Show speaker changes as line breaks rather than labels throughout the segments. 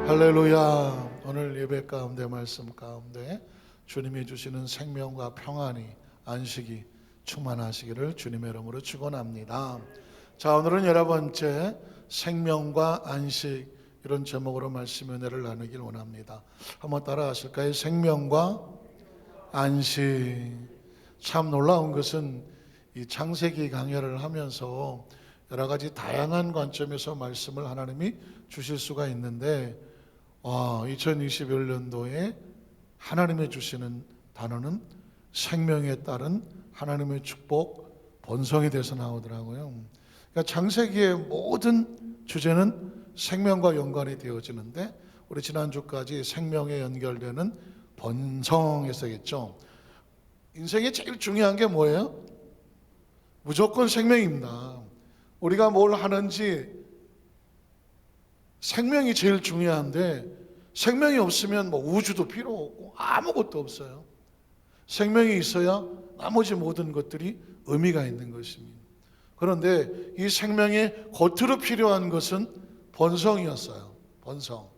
할렐루야. 오늘 예배 가운데 말씀 가운데 주님이 주시는 생명과 평안이 안식이 충만하시기를 주님의 이름으로 축원합니다. 자, 오늘은 11번째 생명과 안식 이런 제목으로 말씀 은혜를 나누길 원합니다. 한번 따라 하실까요? 생명과 안식. 참 놀라운 것은 이 창세기 강해를 하면서 여러 가지 다양한 관점에서 말씀을 하나님이 주실 수가 있는데 2021년도에 하나님이 주시는 단어는 생명에 따른 하나님의 축복, 번성에 대해서 나오더라고요. 그러니까 창세기의 모든 주제는 생명과 연관이 되어지는데 우리 지난주까지 생명에 연결되는 번성에서겠죠. 인생에 제일 중요한 게 뭐예요? 무조건 생명입니다. 우리가 뭘 하는지 생명이 제일 중요한데 생명이 없으면 우주도 필요 없고 아무것도 없어요. 생명이 있어야 나머지 모든 것들이 의미가 있는 것입니다. 그런데 이 생명의 겉으로 필요한 것은 번성이었어요. 번성.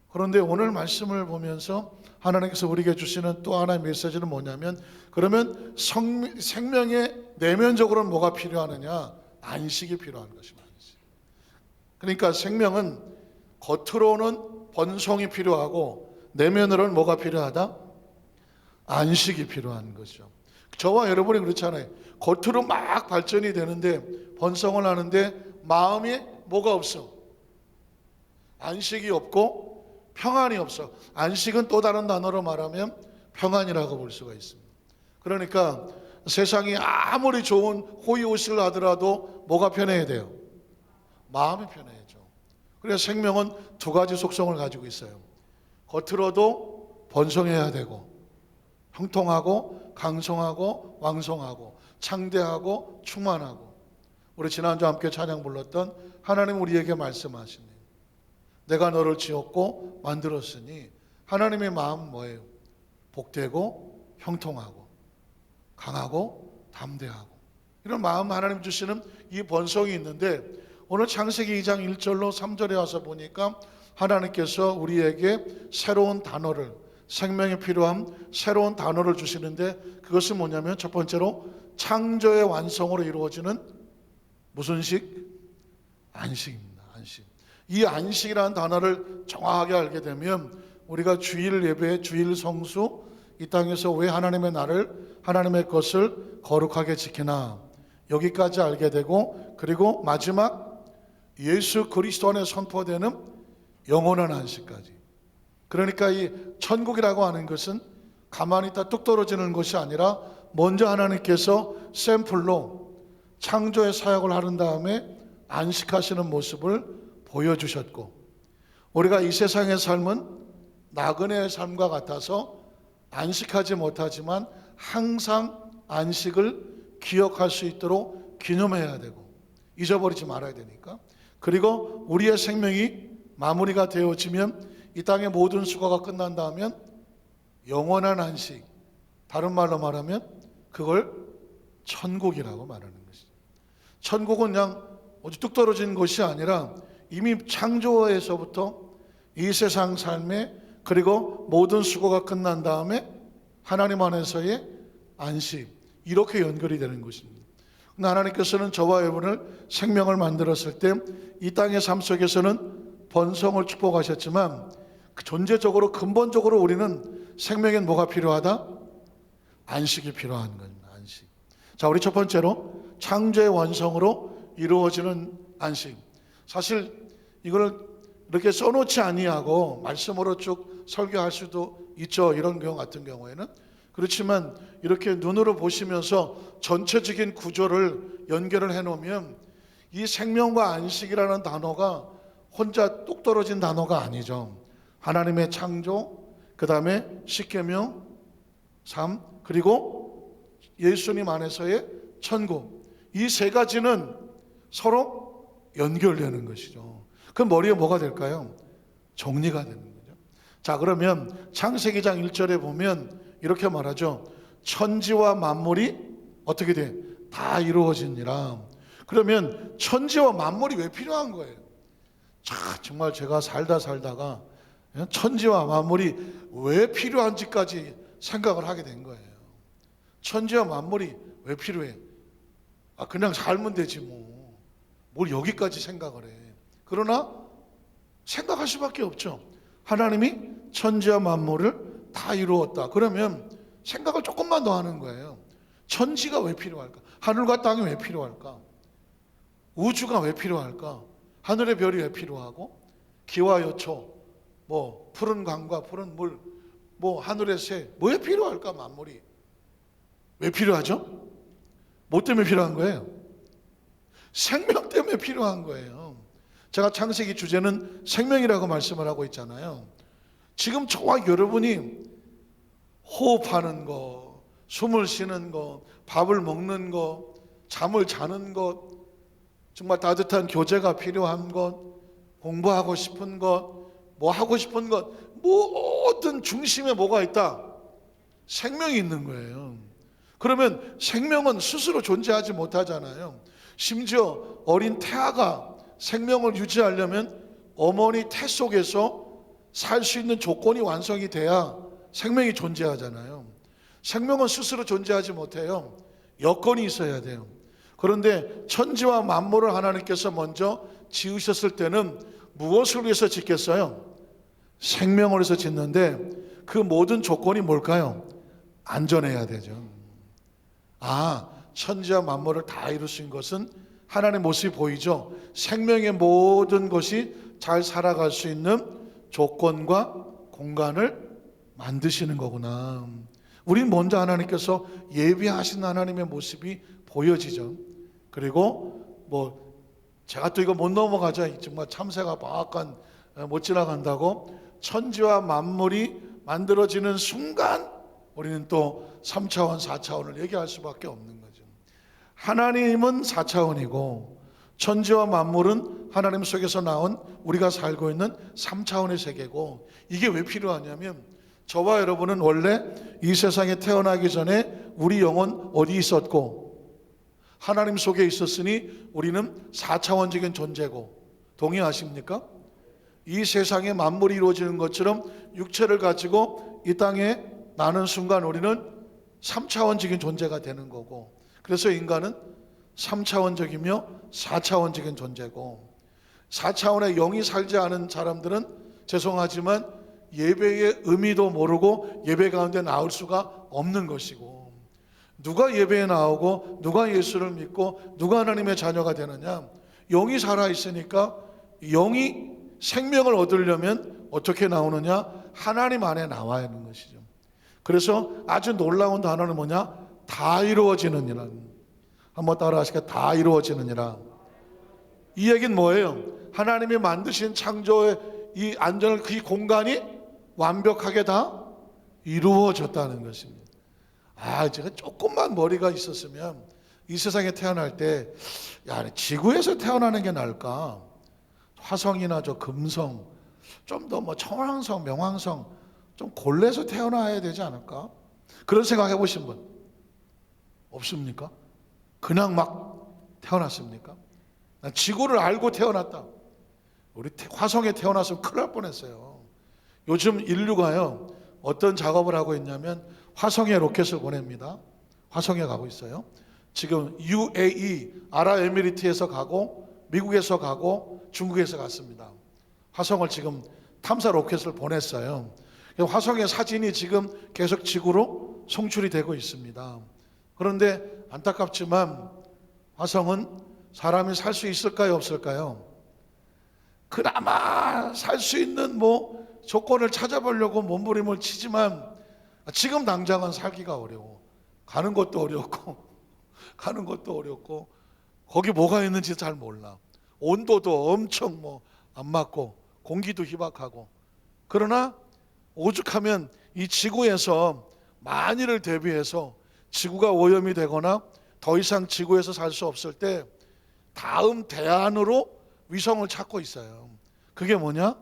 그런데 오늘 말씀을 보면서 하나님께서 우리에게 주시는 또 하나의 메시지는 뭐냐면, 그러면 생명의 내면적으로는 뭐가 필요하느냐? 안식이 필요한 것입니다. 그러니까 생명은 겉으로는 번성이 필요하고 내면으로는 뭐가 필요하다? 안식이 필요한 거죠. 저와 여러분이 그렇잖아요. 겉으로 막 발전이 되는데 번성을 하는데 마음에 뭐가 없어? 안식이 없고 평안이 없어. 안식은 또 다른 단어로 말하면 평안이라고 볼 수가 있습니다. 그러니까 세상이 아무리 좋은 호의호식을 하더라도 뭐가 편해야 돼요? 마음이 편해야죠. 그래서 생명은 두 가지 속성을 가지고 있어요. 겉으로도 번성해야 되고 형통하고 강성하고 왕성하고 창대하고 충만하고. 우리 지난주 함께 찬양 불렀던 하나님 우리에게 말씀하시네. 내가 너를 지었고 만들었으니. 하나님의 마음 뭐예요? 복되고 형통하고 강하고 담대하고 이런 마음 하나님 주시는 이 번성이 있는데, 오늘 창세기 2장 1절로 3절에 와서 보니까 하나님께서 우리에게 새로운 단어를, 생명에 필요한 새로운 단어를 주시는데, 그것은 뭐냐면 첫 번째로 창조의 완성으로 이루어지는 무슨 식? 안식입니다. 안식. 이 안식이라는 단어를 정확하게 알게 되면 우리가 주일 예배, 주일 성수, 이 땅에서 왜 하나님의 나를, 하나님의 것을 거룩하게 지키나, 여기까지 알게 되고, 그리고 마지막 예수 그리스도 안에 선포되는 영원한 안식까지. 그러니까 이 천국이라고 하는 것은 가만히 있다 뚝 떨어지는 것이 아니라 먼저 하나님께서 샘플로 창조의 사역을 하는 다음에 안식하시는 모습을 보여주셨고, 우리가 이 세상의 삶은 나그네의 삶과 같아서 안식하지 못하지만 항상 안식을 기억할 수 있도록 기념해야 되고 잊어버리지 말아야 되니까. 그리고 우리의 생명이 마무리가 되어지면, 이 땅의 모든 수고가 끝난다면 영원한 안식, 다른 말로 말하면 그걸 천국이라고 말하는 것이죠. 천국은 그냥 어디 뚝 떨어진 것이 아니라 이미 창조에서부터 이 세상 삶에, 그리고 모든 수고가 끝난 다음에 하나님 안에서의 안식, 이렇게 연결이 되는 것입니다. 하나님께서는 저와 여러분을 생명을 만들었을 때 이 땅의 삶 속에서는 번성을 축복하셨지만, 존재적으로 근본적으로 우리는 생명엔 뭐가 필요하다? 안식이 필요한 겁니다. 안식. 자, 우리 첫 번째로 창조의 완성으로 이루어지는 안식. 사실 이걸 이렇게 써놓지 아니하고 말씀으로 쭉 설교할 수도 있죠. 이런 경우 같은 경우에는. 그렇지만 이렇게 눈으로 보시면서 전체적인 구조를 연결을 해놓으면 이 생명과 안식이라는 단어가 혼자 뚝 떨어진 단어가 아니죠. 하나님의 창조, 그 다음에 십계명, 삶, 그리고 예수님 안에서의 천국, 이 세 가지는 서로 연결되는 것이죠. 그럼 머리에 뭐가 될까요? 정리가 되는 거죠. 자, 그러면 창세기 2장 1절에 보면 이렇게 말하죠. 천지와 만물이 어떻게 돼? 다 이루어지니라. 그러면 천지와 만물이 왜 필요한 거예요? 정말 제가 살다가 천지와 만물이 왜 필요한지까지 생각을 하게 된 거예요. 천지와 만물이 왜 필요해? 그냥 살면 되지 뭐. 뭘 여기까지 생각을 해. 그러나 생각할 수밖에 없죠. 하나님이 천지와 만물을 다 이루었다. 그러면 생각을 조금만 더 하는 거예요. 천지가 왜 필요할까? 하늘과 땅이 왜 필요할까? 우주가 왜 필요할까? 하늘의 별이 왜 필요하고, 기와 여초, 뭐 푸른 강과 푸른 물, 뭐 하늘의 새, 왜 필요할까? 만물이 왜 필요하죠? 뭐 때문에 필요한 거예요? 생명 때문에 필요한 거예요. 제가 창세기 주제는 생명이라고 말씀을 하고 있잖아요. 지금 저와 여러분이 호흡하는 거, 숨을 쉬는 거, 밥을 먹는 거, 잠을 자는 것, 정말 따뜻한 교제가 필요한 것, 공부하고 싶은 것, 뭐 하고 싶은 것, 모든 중심에 뭐가 있다? 생명이 있는 거예요. 그러면 생명은 스스로 존재하지 못하잖아요. 심지어 어린 태아가 생명을 유지하려면 어머니 태 속에서 살 수 있는 조건이 완성이 돼야 생명이 존재하잖아요. 생명은 스스로 존재하지 못해요. 여건이 있어야 돼요. 그런데 천지와 만물을 하나님께서 먼저 지으셨을 때는 무엇을 위해서 짓겠어요? 생명을 위해서 짓는데 그 모든 조건이 뭘까요? 안전해야 되죠. 천지와 만물을 다 이루신 것은 하나님의 모습이 보이죠. 생명의 모든 것이 잘 살아갈 수 있는 조건과 공간을 만드시는 거구나. 우린 먼저 하나님께서 예비하신 하나님의 모습이 보여지죠. 그리고 뭐 제가 또 이거 못 넘어가죠. 정말 참새가 막간 못 지나간다고 천지와 만물이 만들어지는 순간 우리는 또 3차원, 4차원을 얘기할 수밖에 없는 거죠. 하나님은 4차원이고 천지와 만물은 하나님 속에서 나온 우리가 살고 있는 3차원의 세계고, 이게 왜 필요하냐면 저와 여러분은 원래 이 세상에 태어나기 전에 우리 영혼 어디 있었고 하나님 속에 있었으니 우리는 4차원적인 존재고, 동의하십니까? 이 세상에 만물이 이루어지는 것처럼 육체를 가지고 이 땅에 나는 순간 우리는 3차원적인 존재가 되는 거고, 그래서 인간은 3차원적이며 4차원적인 존재고, 4차원의 영이 살지 않은 사람들은 죄송하지만 예배의 의미도 모르고 예배 가운데 나올 수가 없는 것이고, 누가 예배에 나오고 누가 예수를 믿고 누가 하나님의 자녀가 되느냐? 영이 살아있으니까. 영이 생명을 얻으려면 어떻게 나오느냐? 하나님 안에 나와야 하는 것이죠. 그래서 아주 놀라운 단어는 뭐냐? 다 이루어지느니라. 한번 따라 하시겠어요? 다 이루어지느니라. 이 얘기는 뭐예요? 하나님이 만드신 창조의 이 안전을, 그 공간이 완벽하게 다 이루어졌다는 것입니다. 제가 조금만 머리가 있었으면 이 세상에 태어날 때 지구에서 태어나는 게 나을까? 화성이나 저 금성, 좀 더 뭐 청왕성, 명왕성 좀 골라서 태어나야 되지 않을까? 그런 생각 해보신 분 없습니까? 그냥 막 태어났습니까? 난 지구를 알고 태어났다. 우리 화성에 태어났으면 큰일 날 뻔했어요. 요즘 인류가요, 어떤 작업을 하고 있냐면 화성에 로켓을 보냅니다. 화성에 가고 있어요. 지금 UAE, 아랍에미리트에서 가고 미국에서 가고 중국에서 갔습니다. 화성을 지금 탐사 로켓을 보냈어요. 화성의 사진이 지금 계속 지구로 송출이 되고 있습니다. 그런데 안타깝지만 화성은 사람이 살 수 있을까요, 없을까요? 그나마 살 수 있는 뭐 조건을 찾아보려고 몸부림을 치지만 지금 당장은 살기가 어려워. 가는 것도 어렵고 거기 뭐가 있는지 잘 몰라. 온도도 엄청 뭐 안 맞고 공기도 희박하고. 그러나 오죽하면 이 지구에서 만일을 대비해서 지구가 오염이 되거나 더 이상 지구에서 살 수 없을 때 다음 대안으로 위성을 찾고 있어요. 그게 뭐냐?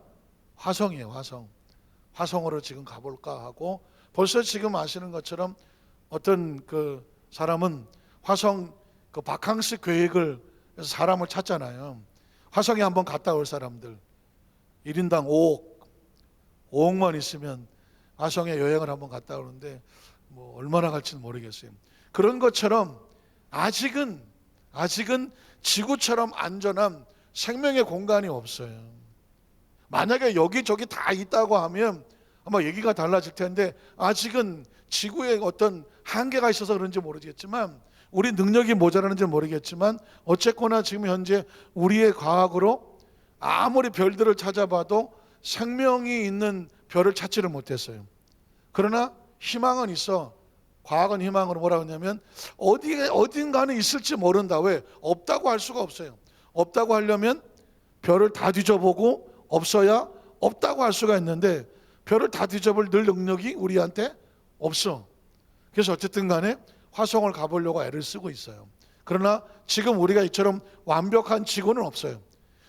화성이에요. 화성으로 지금 가볼까 하고, 벌써 지금 아시는 것처럼 어떤 그 사람은 화성 그 바캉스 계획을 해서 사람을 찾잖아요. 화성에 한번 갔다 올 사람들. 1인당 5억만 있으면 아성에 여행을 한번 갔다 오는데 뭐 얼마나 갈지는 모르겠어요. 그런 것처럼 아직은 지구처럼 안전한 생명의 공간이 없어요. 만약에 여기저기 다 있다고 하면 아마 얘기가 달라질 텐데, 아직은 지구에 어떤 한계가 있어서 그런지 모르겠지만, 우리 능력이 모자라는지 모르겠지만, 어쨌거나 지금 현재 우리의 과학으로 아무리 별들을 찾아봐도 생명이 있는 별을 찾지를 못했어요. 그러나 희망은 있어. 과학은 희망으로 뭐라고 하냐면 어딘가는 있을지 모른다. 왜? 없다고 할 수가 없어요. 없다고 하려면 별을 다 뒤져보고 없어야 없다고 할 수가 있는데, 별을 다 뒤져볼 늘 능력이 우리한테 없어. 그래서 어쨌든 간에 화성을 가보려고 애를 쓰고 있어요. 그러나 지금 우리가 이처럼 완벽한 지구는 없어요.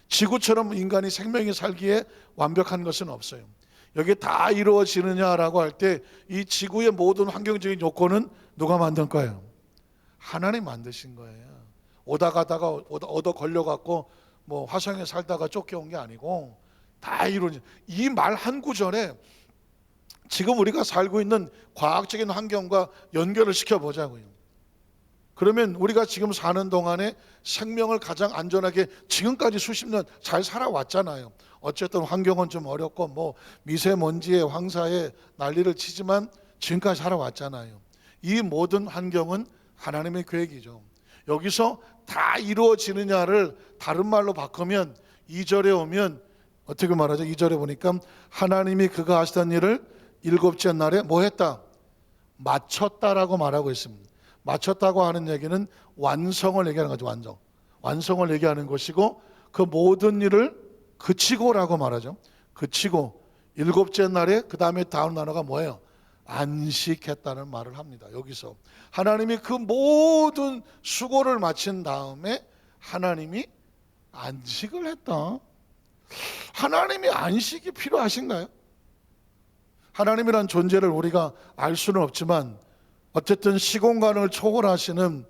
지구처럼 인간이 생명이 살기에 완벽한 것은 없어요. 여기 다 이루어지느냐라고 할 때 이 지구의 모든 환경적인 요건은 누가 만든 거예요? 하나님 만드신 거예요. 오다 가다가 얻어 걸려갖고 뭐 화성에 살다가 쫓겨온 게 아니고 다 이루어진, 이 말 한 구절에 지금 우리가 살고 있는 과학적인 환경과 연결을 시켜보자고요. 그러면 우리가 지금 사는 동안에 생명을 가장 안전하게 지금까지 수십 년 잘 살아왔잖아요. 어쨌든 환경은 좀 어렵고 뭐 미세먼지에 황사에 난리를 치지만 지금까지 살아왔잖아요. 이 모든 환경은 하나님의 계획이죠. 여기서 다 이루어지느냐를 다른 말로 바꾸면 2절에 오면 어떻게 말하죠? 2절에 보니까 하나님이 그가 하시던 일을 일곱째 날에 뭐 했다? 마쳤다라고 말하고 있습니다. 마쳤다고 하는 얘기는 완성을 얘기하는 거죠. 완성을 얘기하는 것이고, 그 모든 일을 그치고라고 말하죠. 그치고 일곱째 날에 그 다음에 다음 단어가 뭐예요? 안식했다는 말을 합니다. 여기서 하나님이 그 모든 수고를 마친 다음에 하나님이 안식을 했다. 하나님이 안식이 필요하신가요? 하나님이란 존재를 우리가 알 수는 없지만 어쨌든 시공간을 초월하시는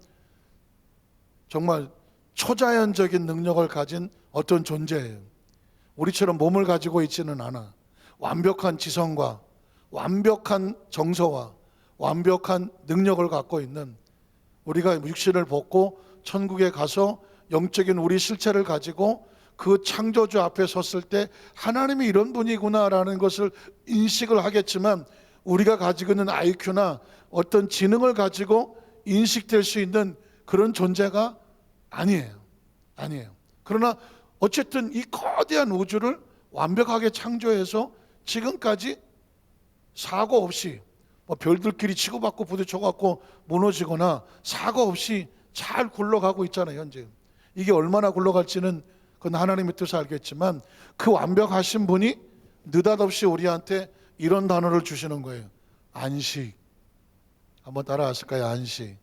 정말 초자연적인 능력을 가진 어떤 존재예요. 우리처럼 몸을 가지고 있지는 않아. 완벽한 지성과 완벽한 정서와 완벽한 능력을 갖고 있는, 우리가 육신을 벗고 천국에 가서 영적인 우리 실체를 가지고 그 창조주 앞에 섰을 때 하나님이 이런 분이구나라는 것을 인식을 하겠지만, 우리가 가지고 있는 IQ나 어떤 지능을 가지고 인식될 수 있는 그런 존재가 아니에요. 그러나 어쨌든 이 거대한 우주를 완벽하게 창조해서 지금까지 사고 없이 뭐 별들끼리 치고받고 부딪혀갖고 무너지거나 사고 없이 잘 굴러가고 있잖아요. 현재 이게 얼마나 굴러갈지는 그건 하나님의 뜻을 알겠지만, 그 완벽하신 분이 느닷없이 우리한테 이런 단어를 주시는 거예요. 안식. 한번 따라하실까요? 안식.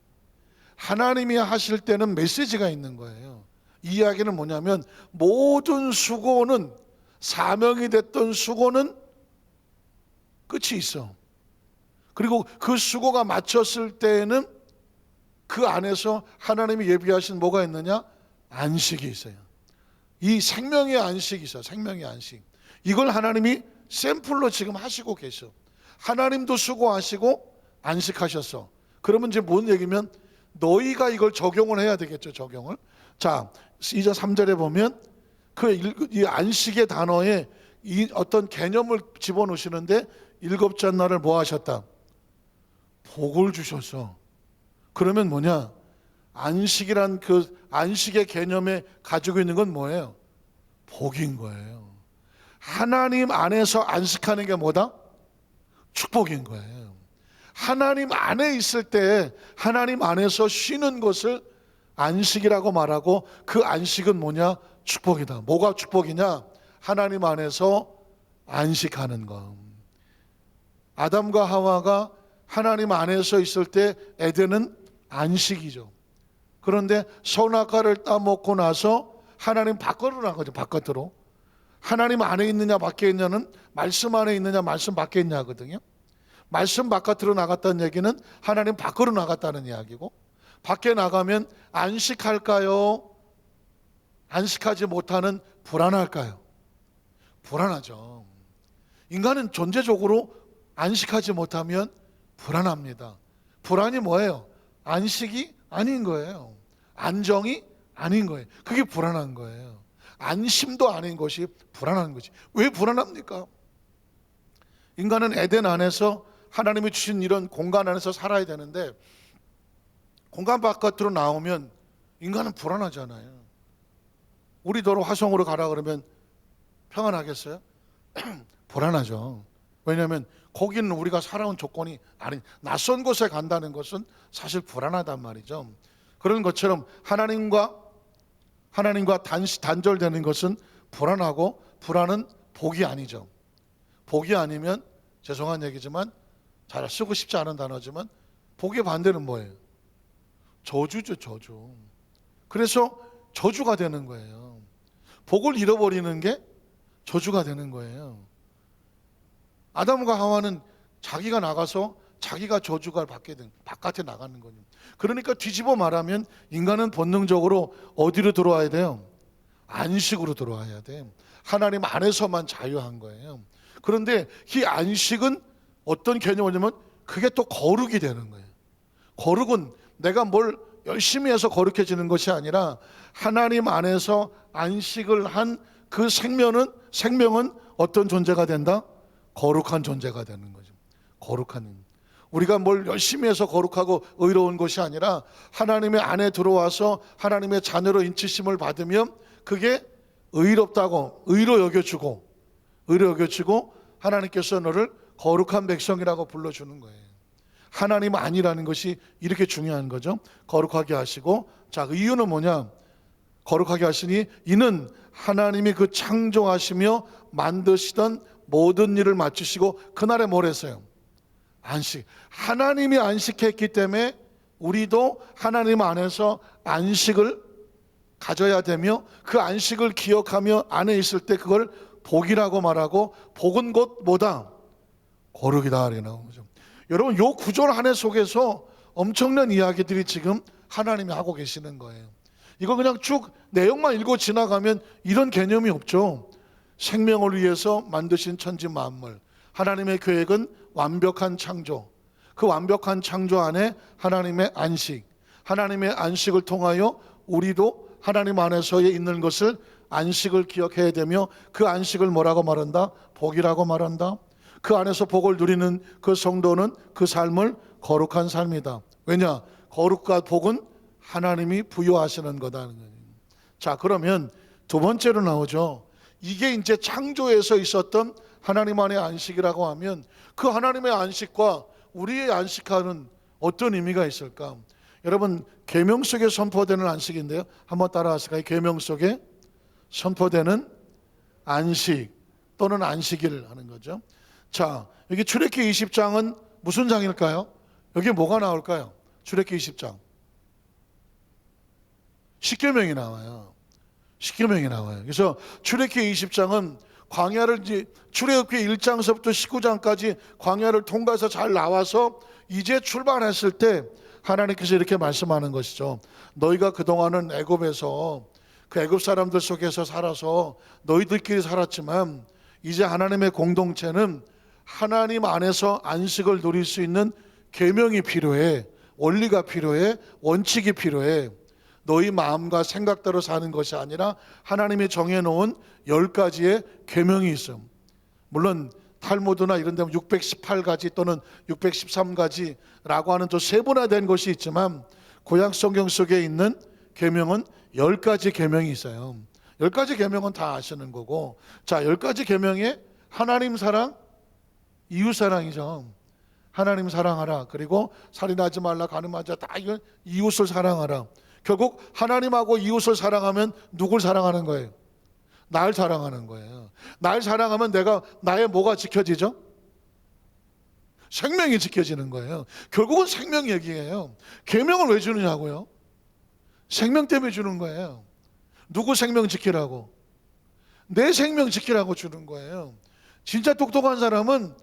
하나님이 하실 때는 메시지가 있는 거예요. 이 이야기는 뭐냐면, 모든 수고는, 사명이 됐던 수고는 끝이 있어. 그리고 그 수고가 마쳤을 때에는 그 안에서 하나님이 예비하신 뭐가 있느냐? 안식이 있어요. 이 생명의 안식이 있어요. 생명의 안식. 이걸 하나님이 샘플로 지금 하시고 계셔. 하나님도 수고하시고 안식하셨어. 그러면 이제 뭔 얘기면, 너희가 이걸 적용을 해야 되겠죠. 적용을. 자, 2절 3절에 보면 이 안식의 단어에 이 어떤 개념을 집어넣으시는데, 일곱째 날을 뭐 하셨다? 복을 주셨어. 그러면 뭐냐? 안식이란 그 안식의 개념에 가지고 있는 건 뭐예요? 복인 거예요. 하나님 안에서 안식하는 게 뭐다? 축복인 거예요. 하나님 안에 있을 때 하나님 안에서 쉬는 것을 안식이라고 말하고, 그 안식은 뭐냐? 축복이다. 뭐가 축복이냐? 하나님 안에서 안식하는 것. 아담과 하와가 하나님 안에서 있을 때 에덴은 안식이죠. 그런데 선악과를 따먹고 나서 하나님 밖으로 나간 거죠. 바깥으로. 하나님 안에 있느냐 밖에 있느냐는 말씀 안에 있느냐 말씀 밖에 있냐 하거든요. 말씀 바깥으로 나갔다는 얘기는 하나님 밖으로 나갔다는 이야기고, 밖에 나가면 안식할까요? 안식하지 못하는 불안할까요? 불안하죠. 인간은 존재적으로 안식하지 못하면 불안합니다. 불안이 뭐예요? 안식이 아닌 거예요. 안정이 아닌 거예요. 그게 불안한 거예요. 안심도 아닌 것이 불안한 거지. 왜 불안합니까? 인간은 에덴 안에서 하나님이 주신 이런 공간 안에서 살아야 되는데 공간 바깥으로 나오면 인간은 불안하잖아요. 우리더러 화성으로 가라 그러면 평안하겠어요? 불안하죠. 왜냐하면 거기는 우리가 살아온 조건이 아닌, 낯선 곳에 간다는 것은 사실 불안하단 말이죠. 그런 것처럼 하나님과 단절되는 것은 불안하고, 불안은 복이 아니죠. 복이 아니면, 죄송한 얘기지만 잘 쓰고 싶지 않은 단어지만, 복의 반대는 뭐예요? 저주죠, 저주. 그래서 저주가 되는 거예요. 복을 잃어버리는 게 저주가 되는 거예요. 아담과 하와는 자기가 나가서 자기가 저주가 받게 된, 바깥에 나가는 거죠. 그러니까 뒤집어 말하면 인간은 본능적으로 어디로 들어와야 돼요? 안식으로 들어와야 돼요. 하나님 안에서만 자유한 거예요. 그런데 이 안식은 어떤 개념이냐면 그게 또 거룩이 되는 거예요. 거룩은 내가 뭘 열심히 해서 거룩해지는 것이 아니라 하나님 안에서 안식을 한 그 생명은 어떤 존재가 된다? 거룩한 존재가 되는 거죠. 거룩한, 우리가 뭘 열심히 해서 거룩하고 의로운 것이 아니라 하나님의 안에 들어와서 하나님의 자녀로 인치심을 받으면 그게 의롭다고 의로 여겨주고 하나님께서 너를 거룩한 백성이라고 불러주는 거예요. 하나님 아니라는 것이 이렇게 중요한 거죠. 거룩하게 하시고, 자, 그 이유는 뭐냐? 거룩하게 하시니 이는 하나님이 그 창조하시며 만드시던 모든 일을 마치시고, 그날에 뭘 했어요? 안식. 하나님이 안식했기 때문에 우리도 하나님 안에서 안식을 가져야 되며, 그 안식을 기억하며 안에 있을 때 그걸 복이라고 말하고, 복은 곧 뭐다? 거룩이다 이렇게 나오는 거죠. 여러분, 요 구절 한 해 속에서 엄청난 이야기들이 지금 하나님이 하고 계시는 거예요. 이거 그냥 쭉 내용만 읽고 지나가면 이런 개념이 없죠. 생명을 위해서 만드신 천지 만물, 하나님의 계획은 완벽한 창조, 그 완벽한 창조 안에 하나님의 안식, 하나님의 안식을 통하여 우리도 하나님 안에서 있는 것을 안식을 기억해야 되며, 그 안식을 뭐라고 말한다? 복이라고 말한다. 그 안에서 복을 누리는 그 성도는 그 삶을 거룩한 삶이다. 왜냐? 거룩과 복은 하나님이 부여하시는 거다는 거예요. 자, 그러면 두 번째로 나오죠. 이게 이제 창조에서 있었던 하나님 안의 안식이라고 하면, 그 하나님의 안식과 우리의 안식과는 어떤 의미가 있을까? 여러분, 계명 속에 선포되는 안식인데요, 한번 따라하실까요? 계명 속에 선포되는 안식 또는 안식일 하는 거죠. 자, 여기 출애굽기 20장은 무슨 장일까요? 여기 뭐가 나올까요? 출애굽기 20장 십계명이 나와요. 십계명이 나와요. 그래서 출애굽기 20장은 광야를, 이제 출애굽기 1장서부터 19장까지 광야를 통과해서 잘 나와서 이제 출발했을 때 하나님께서 이렇게 말씀하는 것이죠. 너희가 그동안은 애굽에서 그 애굽 사람들 속에서 살아서 너희들끼리 살았지만, 이제 하나님의 공동체는 하나님 안에서 안식을 누릴 수 있는 계명이 필요해. 원리가 필요해. 원칙이 필요해. 너희 마음과 생각대로 사는 것이 아니라 하나님이 정해놓은 10가지의 계명이 있어. 물론 탈무드나 이런 데 618가지 또는 613가지라고 하는 또 세분화된 것이 있지만, 구약 성경 속에 있는 계명은 10가지 계명이 있어요. 10가지 계명은 다 아시는 거고, 자, 10가지 계명에 하나님 사랑, 이웃 사랑이죠. 하나님 사랑하라, 그리고 살인하지 말라, 간음하지 다 이건 이웃을 사랑하라. 결국 하나님하고 이웃을 사랑하면 누굴 사랑하는 거예요? 날 사랑하는 거예요. 날 사랑하면 내가, 나의 뭐가 지켜지죠? 생명이 지켜지는 거예요. 결국은 생명 얘기예요. 계명을 왜 주느냐고요? 생명 때문에 주는 거예요. 누구 생명 지키라고? 내 생명 지키라고 주는 거예요. 진짜 똑똑한 사람은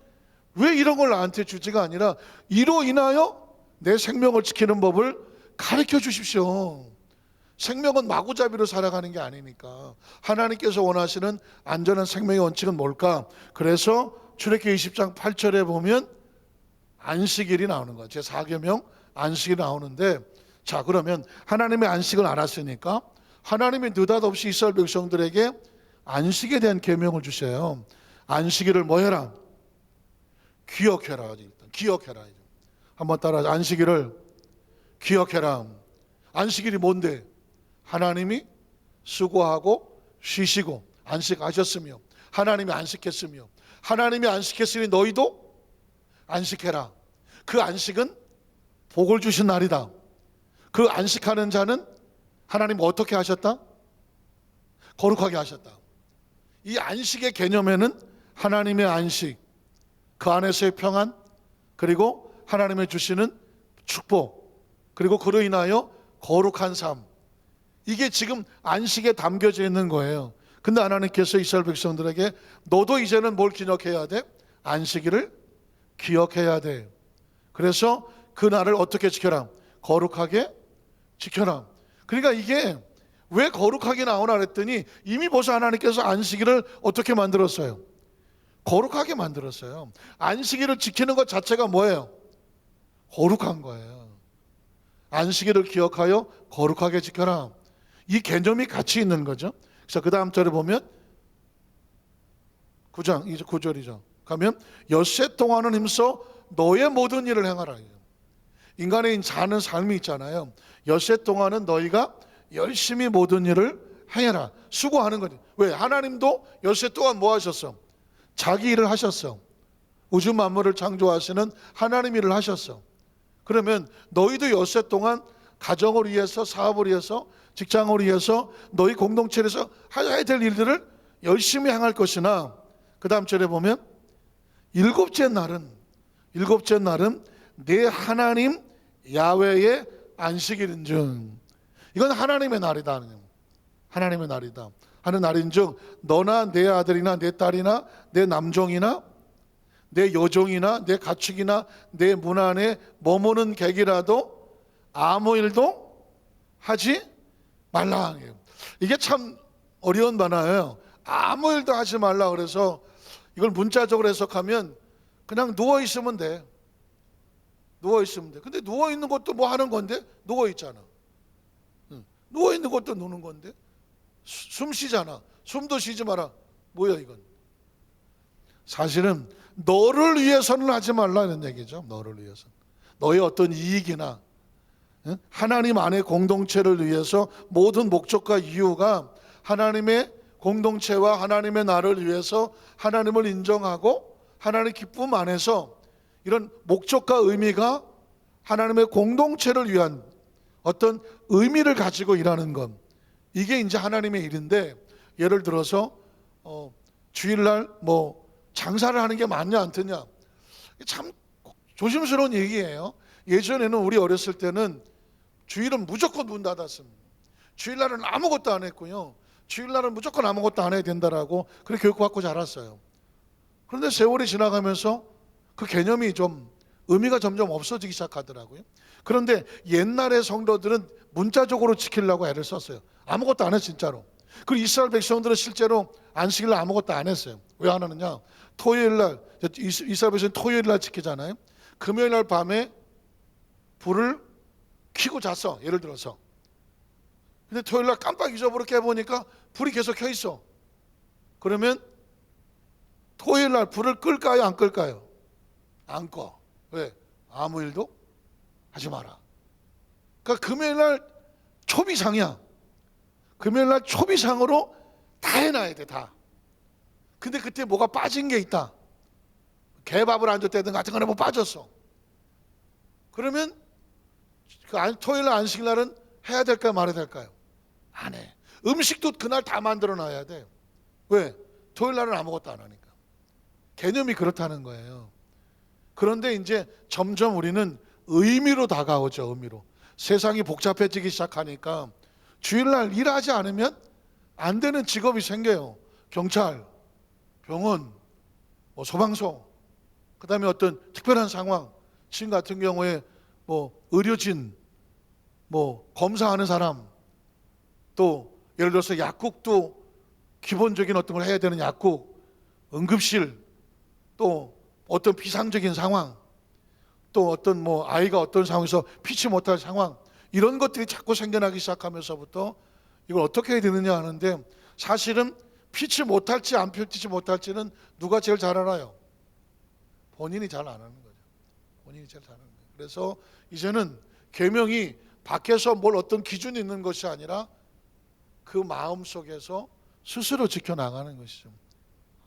왜 이런 걸 나한테 주지가 아니라, 이로 인하여 내 생명을 지키는 법을 가르쳐 주십시오. 생명은 마구잡이로 살아가는 게 아니니까 하나님께서 원하시는 안전한 생명의 원칙은 뭘까? 그래서 출애굽기 20장 8절에 보면 안식일이 나오는 거예요. 제4계명 안식일이 나오는데, 자, 그러면 하나님의 안식을 알았으니까 하나님이 느닷없이 이스라엘 백성들에게 안식에 대한 계명을 주셔요. 안식일을 뭐 해라? 기억해라. 일단 기억해라. 한번 따라, 안식일을 기억해라. 안식일이 뭔데? 하나님이 수고하고 쉬시고 안식하셨으며 하나님이 안식했으며 하나님이 안식했으니 너희도 안식해라. 그 안식은 복을 주신 날이다. 그 안식하는 자는 하나님 어떻게 하셨다? 거룩하게 하셨다. 이 안식의 개념에는 하나님의 안식, 그 안에서의 평안, 그리고 하나님의 주시는 축복, 그리고 그로 인하여 거룩한 삶, 이게 지금 안식에 담겨져 있는 거예요. 근데 하나님께서 이스라엘 백성들에게 너도 이제는 뭘 기억해야 돼? 안식일을 기억해야 돼. 그래서 그 날을 어떻게 지켜라? 거룩하게 지켜라. 그러니까 이게 왜 거룩하게 나오나 그랬더니 이미 벌써 하나님께서 안식일을 어떻게 만들었어요? 거룩하게 만들었어요. 안식일을 지키는 것 자체가 뭐예요? 거룩한 거예요. 안식일을 기억하여 거룩하게 지켜라. 이 개념이 같이 있는 거죠. 그래서 그 다음 절에 보면 9장, 이제 9절이죠. 가면 엿새 동안은 힘써 너의 모든 일을 행하라. 인간의 사는 삶이 있잖아요. 엿새 동안은 너희가 열심히 모든 일을 행해라. 수고하는 거지. 왜? 하나님도 엿새 동안 뭐 하셨어? 자기 일을 하셨어. 우주 만물을 창조하시는 하나님 일을 하셨어. 그러면 너희도 엿새 동안 가정을 위해서, 사업을 위해서, 직장을 위해서, 너희 공동체에서 해야 될 일들을 열심히 행할 것이나, 그 다음 절에 보면 일곱째 날은 내 하나님 야훼의 안식일인즉, 이건 하나님의 날이다. 하나님의 날이다 하는 날인즉 너나 내 아들이나 내 딸이나 내 남종이나 내 여종이나 내 가축이나 내 문 안에 머무는 객이라도 아무 일도 하지 말라. 이게 참 어려운 단어예요. 아무 일도 하지 말라. 그래서 이걸 문자적으로 해석하면 그냥 누워 있으면 돼. 누워 있으면 돼. 근데 누워 있는 것도 뭐 하는 건데? 누워 있잖아. 누워 있는 것도 노는 건데? 숨 쉬잖아. 숨도 쉬지 마라. 뭐야 이건? 사실은 너를 위해서는 하지 말라는 얘기죠. 너를 위해서. 너의 어떤 이익이나 하나님 안의 공동체를 위해서 모든 목적과 이유가 하나님의 공동체와 하나님의 나를 위해서 하나님을 인정하고 하나님의 기쁨 안에서 이런 목적과 의미가 하나님의 공동체를 위한 어떤 의미를 가지고 일하는 것, 이게 이제 하나님의 일인데, 예를 들어서 주일날 뭐 장사를 하는 게 맞냐 안 되냐, 참 조심스러운 얘기예요. 예전에는 우리 어렸을 때는 주일은 무조건 문 닫았습니다. 주일날은 아무것도 안 했고요. 주일날은 무조건 아무것도 안 해야 된다라고 그렇게 교육받고 자랐어요. 그런데 세월이 지나가면서 그 개념이 좀 의미가 점점 없어지기 시작하더라고요. 그런데 옛날의 성도들은 문자적으로 지키려고 애를 썼어요. 아무것도 안 했어요, 진짜로. 그리고 이스라엘 백성들은 실제로 안식일날 아무것도 안 했어요. 왜 안 하느냐? 토요일날, 이스라엘 백성은 토요일날 지키잖아요. 금요일날 밤에 불을 켜고 잤어, 예를 들어서. 근데 토요일날 깜빡 잊어버려 깨보니까 불이 계속 켜 있어. 그러면 토요일날 불을 끌까요, 안 끌까요? 안 꺼. 왜? 아무 일도 하지 마라. 그러니까 금요일날 초비상이야. 금요일날 초비상으로 다 해놔야 돼, 다. 근데 그때 뭐가 빠진 게 있다. 개밥을 안 줬다든 같은 거는 뭐 빠졌어. 그러면 그 토요일날 안식일날은 해야 될까요, 말아야 될까요? 안 해. 음식도 그날 다 만들어 놔야 돼. 왜? 토요일날은 아무것도 안 하니까. 개념이 그렇다는 거예요. 그런데 이제 점점 우리는 의미로 다가오죠. 의미로. 세상이 복잡해지기 시작하니까 주일날 일하지 않으면 안 되는 직업이 생겨요. 경찰, 병원, 뭐 소방서, 그 다음에 어떤 특별한 상황, 지금 같은 경우에 뭐 의료진, 뭐 검사하는 사람, 또 예를 들어서 약국도 기본적인 어떤 걸 해야 되는 약국, 응급실, 또 어떤 비상적인 상황, 또 어떤 뭐 아이가 어떤 상황에서 피치 못할 상황, 이런 것들이 자꾸 생겨나기 시작하면서부터 이걸 어떻게 해야 되느냐 하는데, 사실은 피치 못할지 안 피치 못할지는 누가 제일 잘 알아요? 본인이 잘 아는 거죠. 본인이 제일 잘 아는 거예요. 그래서 이제는 계명이 밖에서 뭘 어떤 기준이 있는 것이 아니라 그 마음 속에서 스스로 지켜나가는 것이죠.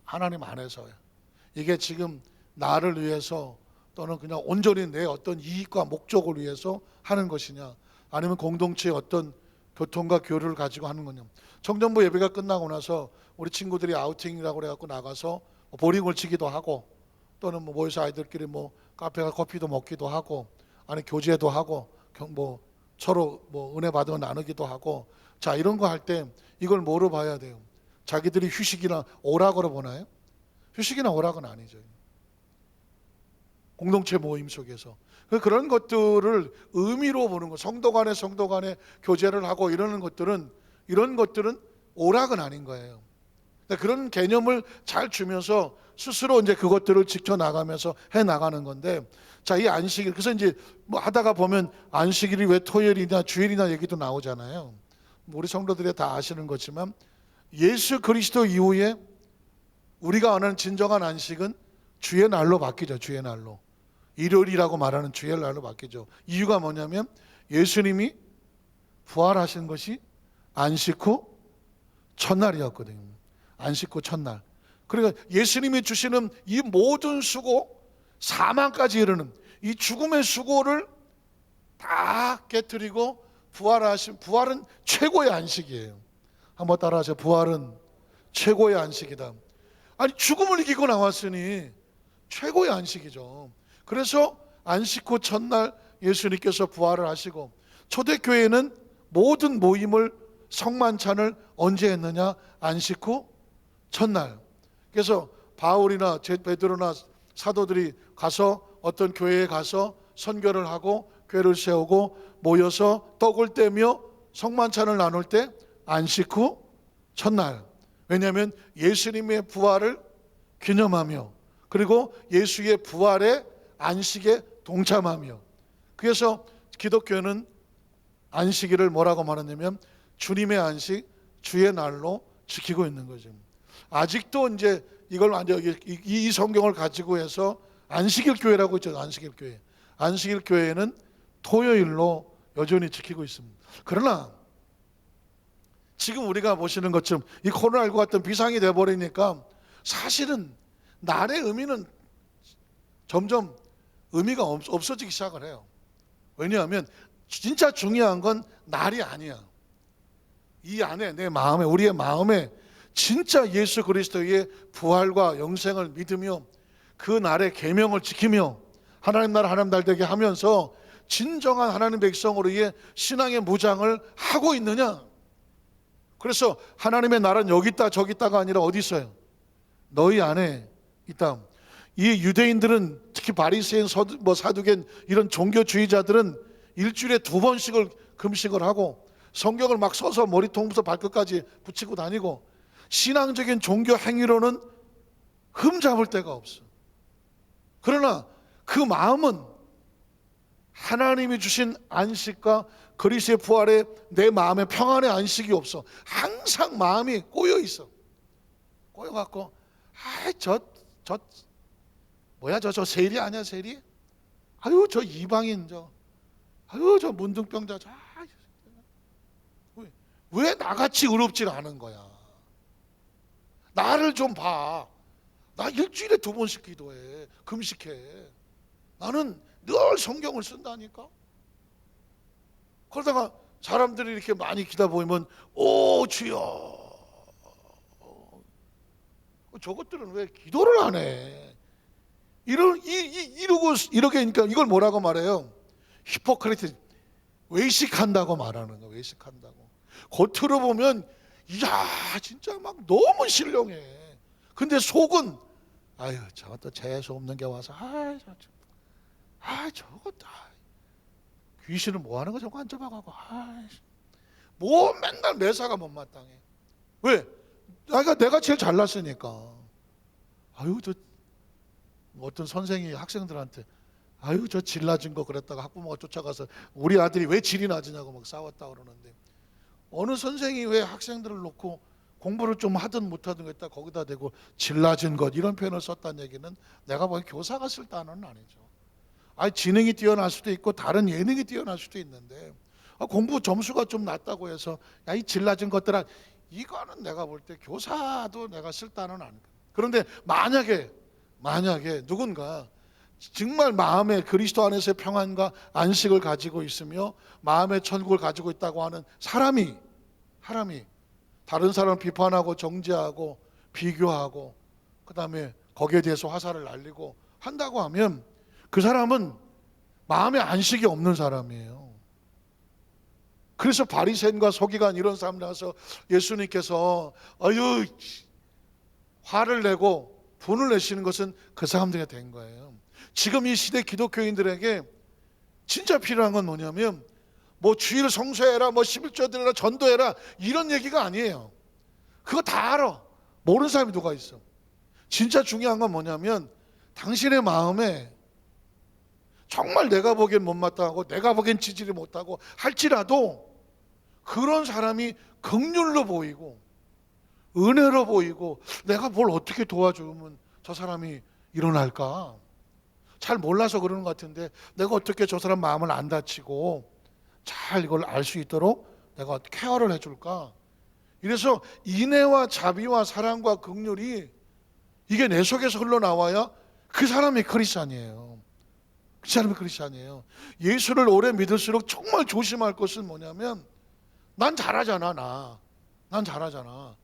하나님 안에서요. 이게 지금 나를 위해서 또는 그냥 온전히 내 어떤 이익과 목적을 위해서 하는 것이냐, 아니면 공동체의 어떤 교통과 교류를 가지고 하는 거냐. 청년부 예배가 끝나고 나서 우리 친구들이 아우팅이라고 그래갖고 나가서 보링을 치기도 하고, 또는 뭐 모여서 아이들끼리 뭐 카페가 커피도 먹기도 하고, 아니 교제도 하고, 뭐 서로 뭐 은혜 받으면 나누기도 하고. 자, 이런 거 할 때 이걸 뭐로 봐야 돼요? 자기들이 휴식이나 오락으로 보나요? 휴식이나 오락은 아니죠. 공동체 모임 속에서 그런 것들을 의미로 보는 것, 성도 간에 교제를 하고 이런 것들은 오락은 아닌 거예요. 그런 개념을 잘 주면서 스스로 이제 그것들을 지켜나가면서 해 나가는 건데, 자, 이 안식일, 그래서 이제 뭐 하다가 보면 안식일이 왜 토요일이냐 주일이냐 얘기도 나오잖아요. 우리 성도들이 다 아시는 거지만 예수 그리스도 이후에 우리가 아는 진정한 안식은 주의 날로 바뀌죠. 주의 날로. 일요일이라고 말하는 주의 날로 바뀌죠. 이유가 뭐냐면 예수님이 부활하신 것이 안식 후 첫날이었거든요. 안식 후 첫날. 그러니까 예수님이 주시는 이 모든 수고, 사망까지 이르는 이 죽음의 수고를 다 깨뜨리고 부활은 최고의 안식이에요. 한번 따라하세요. 부활은 최고의 안식이다. 아니, 죽음을 이기고 나왔으니 최고의 안식이죠. 그래서 안식 후 첫날 예수님께서 부활을 하시고, 초대교회는 모든 모임을 성만찬을 언제 했느냐? 안식 후 첫날. 그래서 바울이나 베드로나 사도들이 가서 어떤 교회에 가서 선교를 하고 교회를 세우고 모여서 떡을 떼며 성만찬을 나눌 때 안식 후 첫날. 왜냐하면 예수님의 부활을 기념하며, 그리고 예수의 부활의 안식에 동참하며. 그래서 기독교는 안식일을 뭐라고 말하냐면 주님의 안식, 주의 날로 지키고 있는 거죠. 아직도 이제 이걸 이 성경을 가지고 해서 안식일 교회라고 있죠. 안식일 교회. 안식일 교회는 토요일로 여전히 지키고 있습니다. 그러나 지금 우리가 보시는 것처럼 이 코로나19 같은 비상이 돼버리니까 사실은 날의 의미는 점점 의미가 없어지기 시작을 해요. 왜냐하면 진짜 중요한 건 날이 아니야. 이 안에, 내 마음에, 우리의 마음에 진짜 예수 그리스도의 부활과 영생을 믿으며 그 날의 계명을 지키며 하나님 나라 하나님 날 되게 하면서 진정한 하나님 백성으로의 신앙의 무장을 하고 있느냐. 그래서 하나님의 나라는 여기 있다 저기 있다가 아니라 어디 있어요? 너희 안에 있다. 이 유대인들은, 특히 바리새인, 사두개인 이런 종교주의자들은 일주일에 2번씩을 금식을 하고 성경을 막 써서 머리통부터 발끝까지 붙이고 다니고, 신앙적인 종교 행위로는 흠잡을 데가 없어. 그러나 그 마음은 하나님이 주신 안식과 그리스도의 부활에 내 마음에 평안의 안식이 없어. 항상 마음이 꼬여 있어. 꼬여갖고 저 세리 아니야, 세리? 아유, 저 이방인, 저 문둥병자, 왜 나같이 의롭지 않은 거야? 나를 좀 봐. 나 일주일에 2번씩 기도해, 금식해. 나는 늘 성경을 쓴다니까. 그러다가 사람들이 이렇게 많이 기다 보이면 오 주여, 저것들은 왜 기도를 안 해? 이러고 이렇게 하니까 이걸 뭐라고 말해요? 히포크리트, 외식한다고 말하는 거. 외식한다고. 겉으로 보면 이야 진짜 막 너무 신령해. 근데 속은 아유 저것도 재수 없는 게 와서 저것도 귀신은 뭐 하는 거 저거 앉아봐가고 뭐 맨날 매사가 못마땅해. 왜? 내가 제일 잘났으니까. 아유, 저 어떤 선생이 학생들한테 아유, 저 질 낮은 거 그랬다가 학부모가 쫓아가서 우리 아들이 왜 질이 낮으냐고 막 싸웠다 그러는데, 어느 선생이 왜 학생들을 놓고 공부를 좀 하든 못하든 했다 거기다 대고 질 낮은 것 이런 표현을 썼다는 얘기는 내가 보기엔 교사가 쓸 단어는 아니죠. 지능이 뛰어날 수도 있고 다른 예능이 뛰어날 수도 있는데, 공부 점수가 좀 낮다고 해서 야, 이 질 낮은 것들아, 이거는 내가 볼 때 교사도 내가 쓸 단어는 아니고. 그런데 만약에 누군가 정말 마음에 그리스도 안에서의 평안과 안식을 가지고 있으며 마음의 천국을 가지고 있다고 하는 사람이 다른 사람을 비판하고 정죄하고 비교하고 그 다음에 거기에 대해서 화살을 날리고 한다고 하면 그 사람은 마음에 안식이 없는 사람이에요. 그래서 바리새인과 서기관 이런 사람 나와서 예수님께서 아유 화를 내고 분을 내시는 것은 그 사람들이 된 거예요. 지금 이 시대 기독교인들에게 진짜 필요한 건 뭐냐면 뭐 주일 성수해라, 뭐 11조 드려라, 전도해라 이런 얘기가 아니에요. 그거 다 알아. 모르는 사람이 누가 있어. 진짜 중요한 건 뭐냐면 당신의 마음에 정말 내가 보기엔 못마땅하고 내가 보기엔 지지를 못하고 할지라도 그런 사람이 긍휼로 보이고 은혜로 보이고 내가 뭘 어떻게 도와주면 저 사람이 일어날까? 잘 몰라서 그러는 것 같은데 내가 어떻게 저 사람 마음을 안 다치고 잘 이걸 알 수 있도록 내가 케어를 해줄까? 이래서 인애와 자비와 사랑과 긍휼이 이게 내 속에서 흘러나와야 그 사람이 크리스찬이에요. 그 사람이 크리스찬이에요. 예수를 오래 믿을수록 정말 조심할 것은 뭐냐면 난 잘하잖아. 난 잘하잖아.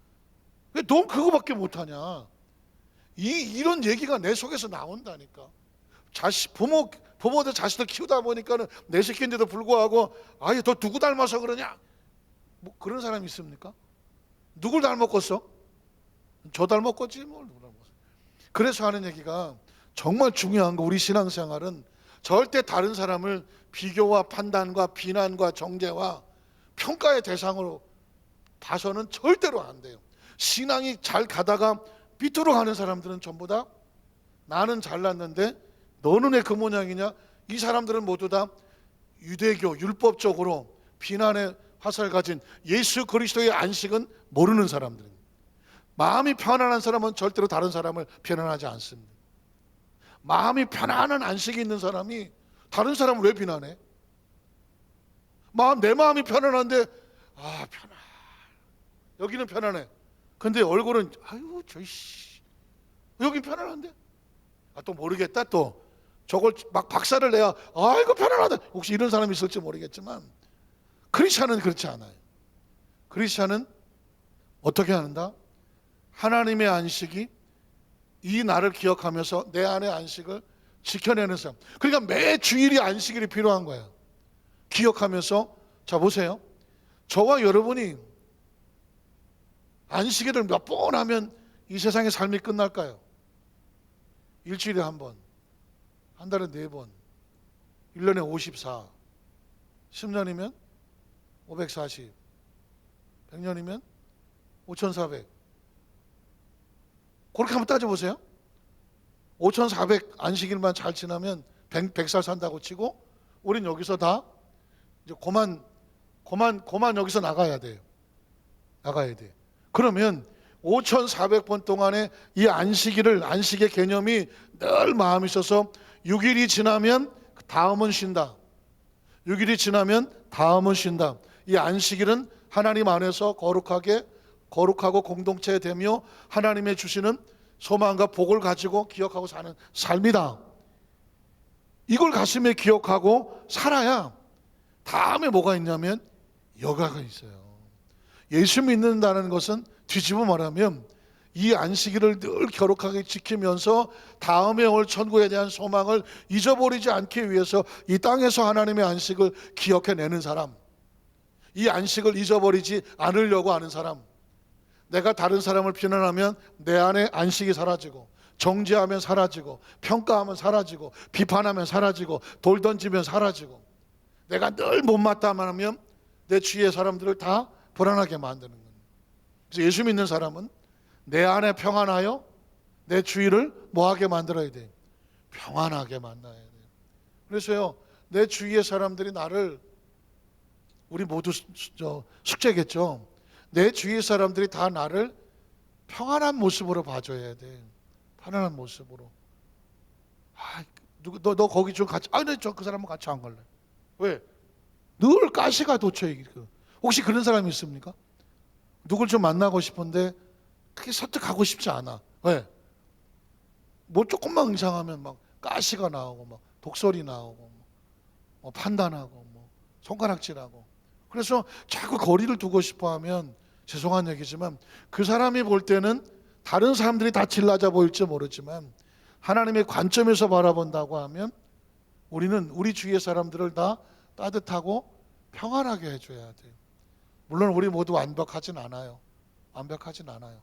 왜 넌 그거밖에 못하냐? 이런 얘기가 내 속에서 나온다니까. 부모들 자식들 키우다 보니까는 내 새끼인데도 불구하고 아예 너 누구 닮아서 그러냐? 뭐 그런 사람이 있습니까? 누굴 닮았겠어? 저 닮았겠지 뭘. 그래서 하는 얘기가 정말 중요한 거, 우리 신앙생활은 절대 다른 사람을 비교와 판단과 비난과 정죄와 평가의 대상으로 봐서는 절대로 안 돼요. 신앙이 잘 가다가 삐뚤어 가는 사람들은 전부 다 나는 잘났는데 너는 왜 그 모양이냐? 이 사람들은 모두 다 유대교 율법적으로 비난의 화살 가진 예수 그리스도의 안식은 모르는 사람들입니다. 마음이 편안한 사람은 절대로 다른 사람을 비난하지 않습니다. 마음이 편안한 안식이 있는 사람이 다른 사람을 왜 비난해? 내 마음이 편안한데 편안. 여기는 편안해. 근데 얼굴은 아유 저씨 여기 편안한데? 또 모르겠다. 또 저걸 막 박살을 내야 아이고 편안하다. 혹시 이런 사람이 있을지 모르겠지만 크리스찬은 그렇지 않아요. 크리스찬은 어떻게 하는가? 하나님의 안식이 이 날을 기억하면서 내 안의 안식을 지켜내는 사람. 그러니까 매 주일이 안식일이 필요한 거예요. 기억하면서. 자 보세요. 저와 여러분이 안식일을 몇 번 하면 이 세상의 삶이 끝날까요? 일주일에 한 번, 한 달에 4번, 1년에 54, 10년이면 540, 100년이면 5400. 그렇게 한번 따져보세요. 5400 안식일만 잘 지나면 100살 산다고 치고 우린 여기서 다 이제 고만 여기서 나가야 돼요. 나가야 돼. 그러면 5400번 동안에 이 안식의 개념이 늘 마음에 있어서 6일이 지나면 다음은 쉰다. 6일이 지나면 다음은 쉰다. 이 안식일은 하나님 안에서 거룩하고 공동체 되며 하나님의 주시는 소망과 복을 가지고 기억하고 사는 삶이다. 이걸 가슴에 기억하고 살아야 다음에 뭐가 있냐면 여가가 있어요. 예수 믿는다는 것은 뒤집어 말하면 이 안식일을 늘 거룩하게 지키면서 다음에 올 천국에 대한 소망을 잊어버리지 않기 위해서 이 땅에서 하나님의 안식을 기억해내는 사람, 이 안식을 잊어버리지 않으려고 하는 사람. 내가 다른 사람을 비난하면 내 안에 안식이 사라지고, 정죄하면 사라지고, 평가하면 사라지고, 비판하면 사라지고, 돌 던지면 사라지고, 내가 늘 못마땅하면 내 주위의 사람들을 다 불안하게 만드는 거예요. 그래서 예수 믿는 사람은 내 안에 평안하여 내 주위를 뭐하게 만들어야 돼? 평안하게 만나야 돼. 그래서요, 내 주위의 사람들이 나를, 우리 모두 숙제겠죠. 내 주위의 사람들이 다 나를 평안한 모습으로 봐줘야 돼. 편안한 모습으로. 너 거기 좀 같이, 그 사람은 같이 안 갈래. 왜? 늘 가시가 돋쳐. 혹시 그런 사람이 있습니까? 누굴 좀 만나고 싶은데 그게 설득하고 싶지 않아. 왜? 뭐 조금만 이상하면 막 가시가 나오고 막 독소리 나오고 뭐 판단하고 뭐 손가락질하고. 그래서 자꾸 거리를 두고 싶어하면, 죄송한 얘기지만 그 사람이 볼 때는 다른 사람들이 다 질라져 보일지 모르지만 하나님의 관점에서 바라본다고 하면 우리는 우리 주위의 사람들을 다 따뜻하고 평안하게 해줘야 돼요. 물론 우리 모두 완벽하진 않아요. 완벽하진 않아요.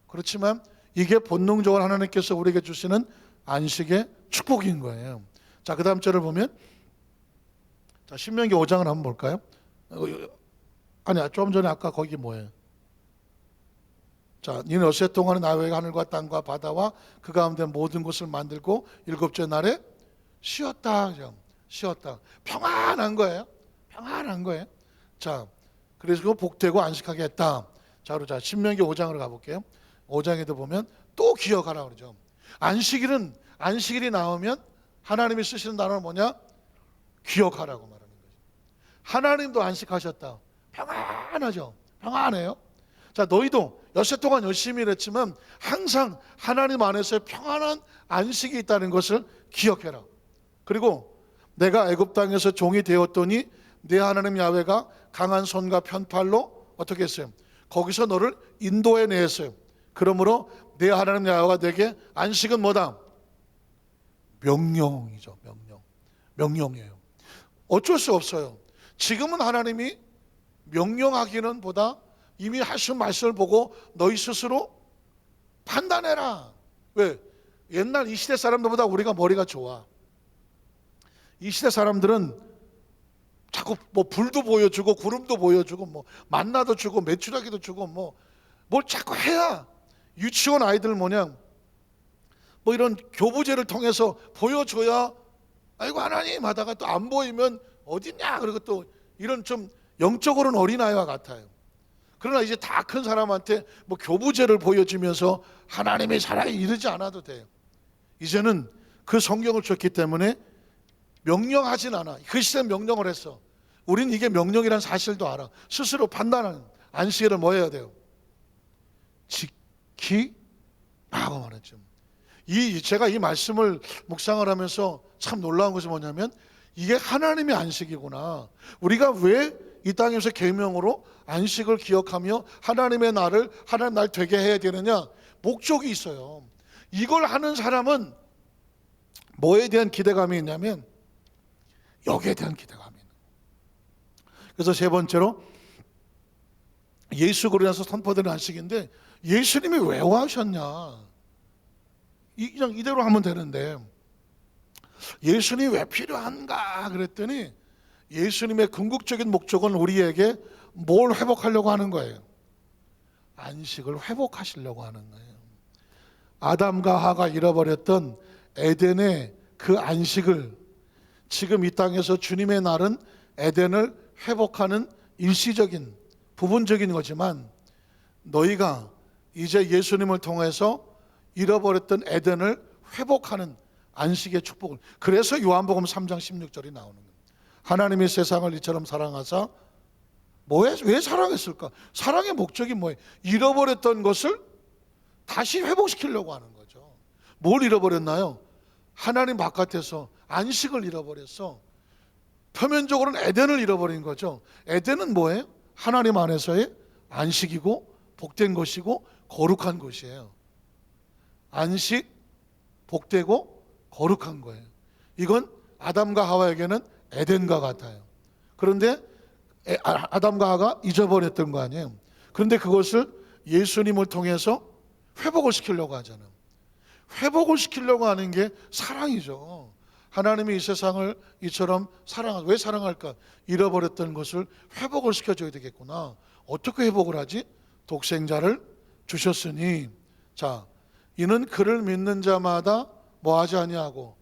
그렇지만 이게 본능적으로 하나님께서 우리에게 주시는 안식의 축복인 거예요. 자, 그 다음 절을 보면, 자, 신명기 5장을 한번 볼까요? 아니야, 좀 전에 아까 거기 뭐예요? 자, 니는 어세 동안에 나의 하늘과 땅과 바다와 그 가운데 모든 것을 만들고 일곱째 날에 쉬었다. 쉬었다. 평안한 거예요. 평안한 거예요. 자, 그래서 복되고 안식하게 했다. 자, 신명기 5장으로 가볼게요. 5장에도 보면 또 기억하라 그러죠. 안식일이 나오면 하나님이 쓰시는 단어는 뭐냐? 기억하라고 말하는 거죠. 하나님도 안식하셨다. 평안하죠. 평안해요. 자, 너희도 엿새 동안 열심히 일했지만 항상 하나님 안에서의 평안한 안식이 있다는 것을 기억해라. 그리고 내가 애굽 땅에서 종이 되었더니 내 하나님 야훼가 강한 손과 편팔로 어떻게 했어요? 거기서 너를 인도해 내었어요. 그러므로 내 하나님 야훼가 내게 안식은 뭐다? 명령이죠. 명령이에요. 어쩔 수 없어요. 지금은 하나님이 명령하기는 보다 이미 하신 말씀을 보고 너희 스스로 판단해라. 왜? 옛날 이 시대 사람들보다 우리가 머리가 좋아. 이 시대 사람들은 자꾸 뭐 불도 보여주고 구름도 보여주고 뭐 만나도 주고 메추라기도 주고 뭘 자꾸 해야 유치원 아이들 뭐냐 뭐 이런 교부제를 통해서 보여줘야 아이고 하나님 하다가 또 안 보이면 어딨냐 그리고 또 이런 좀 영적으로는 어린아이와 같아요. 그러나 이제 다 큰 사람한테 뭐 교부제를 보여주면서 하나님의 사랑이 이르지 않아도 돼요. 이제는 그 성경을 줬기 때문에 명령하진 않아. 그 시대는 명령을 했어. 우리는 이게 명령이란 사실도 알아. 스스로 판단하는 안식일을 뭐 해야 돼요? 지키라고 말했죠. 제가 이 말씀을 묵상을 하면서 참 놀라운 것이 뭐냐면 이게 하나님의 안식이구나. 우리가 왜 이 땅에서 계명으로 안식을 기억하며 하나님의 날을 하나님 날 되게 해야 되느냐? 목적이 있어요. 이걸 하는 사람은 뭐에 대한 기대감이 있냐면 여기에 대한 기대감이 있는 거예요. 그래서 세 번째로 예수 그리스도에서 선포되는 안식인데 예수님이 왜 와셨냐? 그냥 이대로 하면 되는데 예수님이 왜 필요한가 그랬더니 예수님의 궁극적인 목적은 우리에게 뭘 회복하려고 하는 거예요? 안식을 회복하시려고 하는 거예요. 아담과 하가 잃어버렸던 에덴의 그 안식을 지금 이 땅에서 주님의 날은 에덴을 회복하는 일시적인 부분적인 거지만 너희가 이제 예수님을 통해서 잃어버렸던 에덴을 회복하는 안식의 축복을, 그래서 요한복음 3장 16절이 나오는 거예요. 하나님이 세상을 이처럼 사랑하사 왜 사랑했을까? 사랑의 목적이 뭐예요? 잃어버렸던 것을 다시 회복시키려고 하는 거죠. 뭘 잃어버렸나요? 하나님 바깥에서 안식을 잃어버렸어. 표면적으로는 에덴을 잃어버린 거죠. 에덴은 뭐예요? 하나님 안에서의 안식이고 복된 것이고 거룩한 것이에요. 안식, 복되고 거룩한 거예요. 이건 아담과 하와에게는 에덴과 같아요. 그런데 아담과 하와가 잊어버렸던 거 아니에요. 그런데 그것을 예수님을 통해서 회복을 시키려고 하잖아요. 회복을 시키려고 하는 게 사랑이죠. 하나님이 이 세상을 이처럼 사랑하고, 왜 사랑할까? 잃어버렸던 것을 회복을 시켜줘야 되겠구나. 어떻게 회복을 하지? 독생자를 주셨으니. 자, 이는 그를 믿는 자마다 뭐 하지 아니하고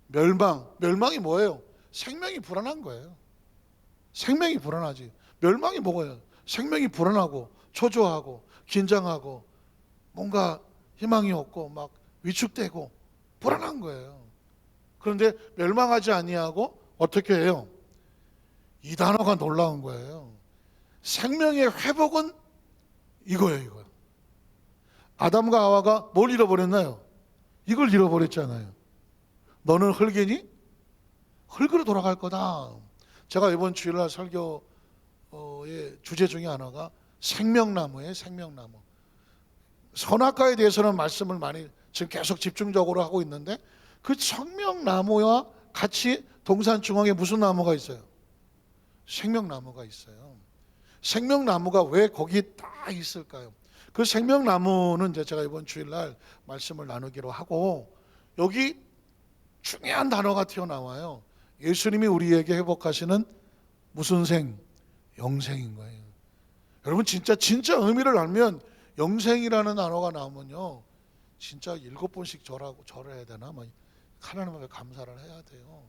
멸망이 뭐예요? 생명이 불안한 거예요. 생명이 불안하지. 멸망이 뭐예요? 생명이 불안하고 초조하고 긴장하고 뭔가 희망이 없고 막 위축되고 불안한 거예요. 그런데 멸망하지 아니하고 어떻게 해요? 이 단어가 놀라운 거예요. 생명의 회복은 이거예요, 이거. 아담과 하와가 뭘 잃어버렸나요? 이걸 잃어버렸잖아요. 너는 흙이니? 흙으로 돌아갈 거다. 제가 이번 주일날 설교의 주제 중에 하나가 생명나무예요, 생명나무. 선악과에 대해서는 말씀을 많이 지금 계속 집중적으로 하고 있는데 그 생명나무와 같이 동산 중앙에 무슨 나무가 있어요? 생명나무가 있어요. 생명나무가 왜 거기 딱 있을까요? 그 생명나무는 이제 제가 이번 주일날 말씀을 나누기로 하고 여기 중요한 단어가 튀어나와요. 예수님이 우리에게 회복하시는 무슨 생? 영생인 거예요. 여러분 진짜 의미를 알면 영생이라는 단어가 나오면요 진짜 7번씩 절해야 되나? 하나님께 감사를 해야 돼요.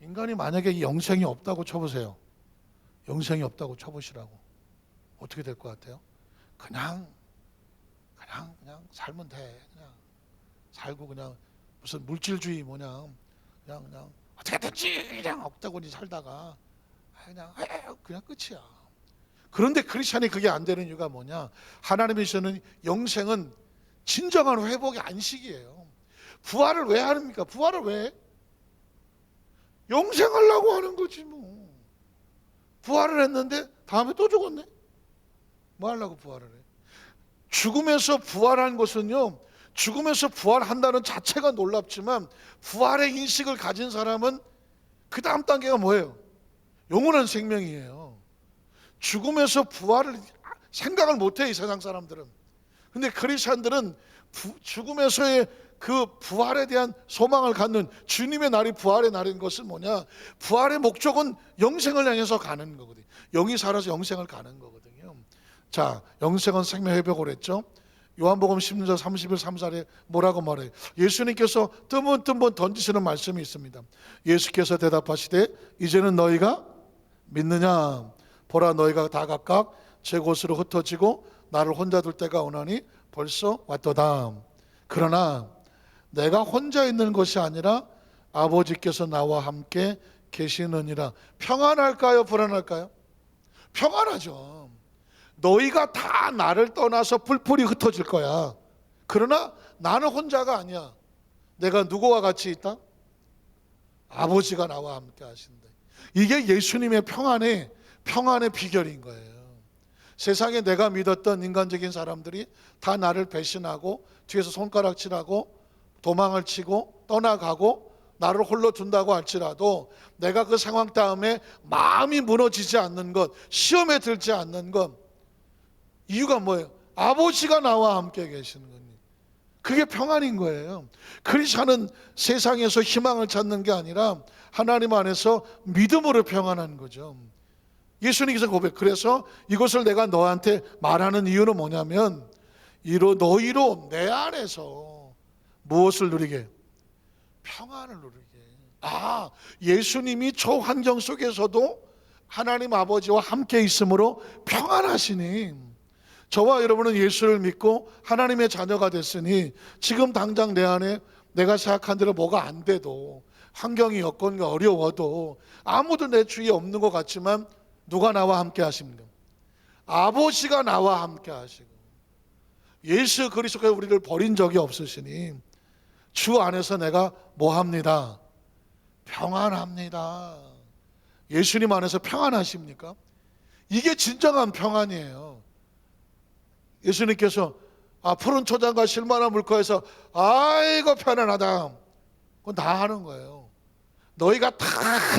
인간이 만약에 이 영생이 없다고 쳐보세요. 영생이 없다고 쳐보시라고. 어떻게 될 것 같아요? 그냥 살면 돼. 그냥 살고 그냥 무슨 물질주의 그냥 어떻게 됐지 그냥 없다고 살다가 그냥 끝이야. 그런데 크리스찬이 그게 안 되는 이유가 뭐냐? 하나님이 주시는 영생은 진정한 회복의 안식이에요. 부활을 왜 합니까? 부활을 왜 해? 영생하려고 하는 거지 뭐. 부활을 했는데 다음에 또 죽었네. 뭐 하려고 부활을 해? 죽음에서 부활한 것은요, 죽음에서 부활한다는 자체가 놀랍지만 부활의 인식을 가진 사람은 그 다음 단계가 뭐예요? 영원한 생명이에요. 죽음에서 부활을 생각을 못해 이 세상 사람들은. 근데 크리스찬들은 죽음에서의 그 부활에 대한 소망을 갖는 주님의 날이 부활의 날인 것은 뭐냐? 부활의 목적은 영생을 향해서 가는 거거든요. 영이 살아서 영생을 가는 거거든요. 자, 영생은 생명 회복을 했죠. 요한복음 16장 31, 34에 뭐라고 말해요? 예수님께서 뜨문뜨문 던지시는 말씀이 있습니다. 예수께서 대답하시되 이제는 너희가 믿느냐? 보라 너희가 다 각각 제 곳으로 흩어지고 나를 혼자 둘 때가 오나니 벌써 왔도다. 그러나 내가 혼자 있는 것이 아니라 아버지께서 나와 함께 계시느니라. 평안할까요? 불안할까요? 평안하죠. 너희가 다 나를 떠나서 뿔뿔이 흩어질 거야. 그러나 나는 혼자가 아니야. 내가 누구와 같이 있다? 아버지가 나와 함께 하신다. 이게 예수님의 평안의 비결인 거예요. 세상에 내가 믿었던 인간적인 사람들이 다 나를 배신하고 뒤에서 손가락질하고 도망을 치고 떠나가고 나를 홀로 둔다고 할지라도 내가 그 상황 다음에 마음이 무너지지 않는 것, 시험에 들지 않는 것, 이유가 뭐예요? 아버지가 나와 함께 계시는 겁니다. 그게 평안인 거예요. 크리스찬은 세상에서 희망을 찾는 게 아니라 하나님 안에서 믿음으로 평안한 거죠. 예수님께서 그래서 이것을 내가 너한테 말하는 이유는 뭐냐면 너희로 내 안에서 무엇을 누리게? 평안을 누리게. 예수님이 저 환경 속에서도 하나님 아버지와 함께 있으므로 평안하시니, 저와 여러분은 예수를 믿고 하나님의 자녀가 됐으니 지금 당장 내 안에 내가 생각한 대로 뭐가 안 돼도, 환경이 여건이 어려워도, 아무도 내 주위에 없는 것 같지만 누가 나와 함께 하십니까? 아버지가 나와 함께 하시고, 예수 그리스도께서 우리를 버린 적이 없으시니 주 안에서 내가 뭐 합니다? 평안합니다. 예수님 안에서 평안하십니까? 이게 진정한 평안이에요. 예수님께서 푸른 초장과 실만한 물가에서 아이고 편안하다, 그건 다 하는 거예요. 너희가 다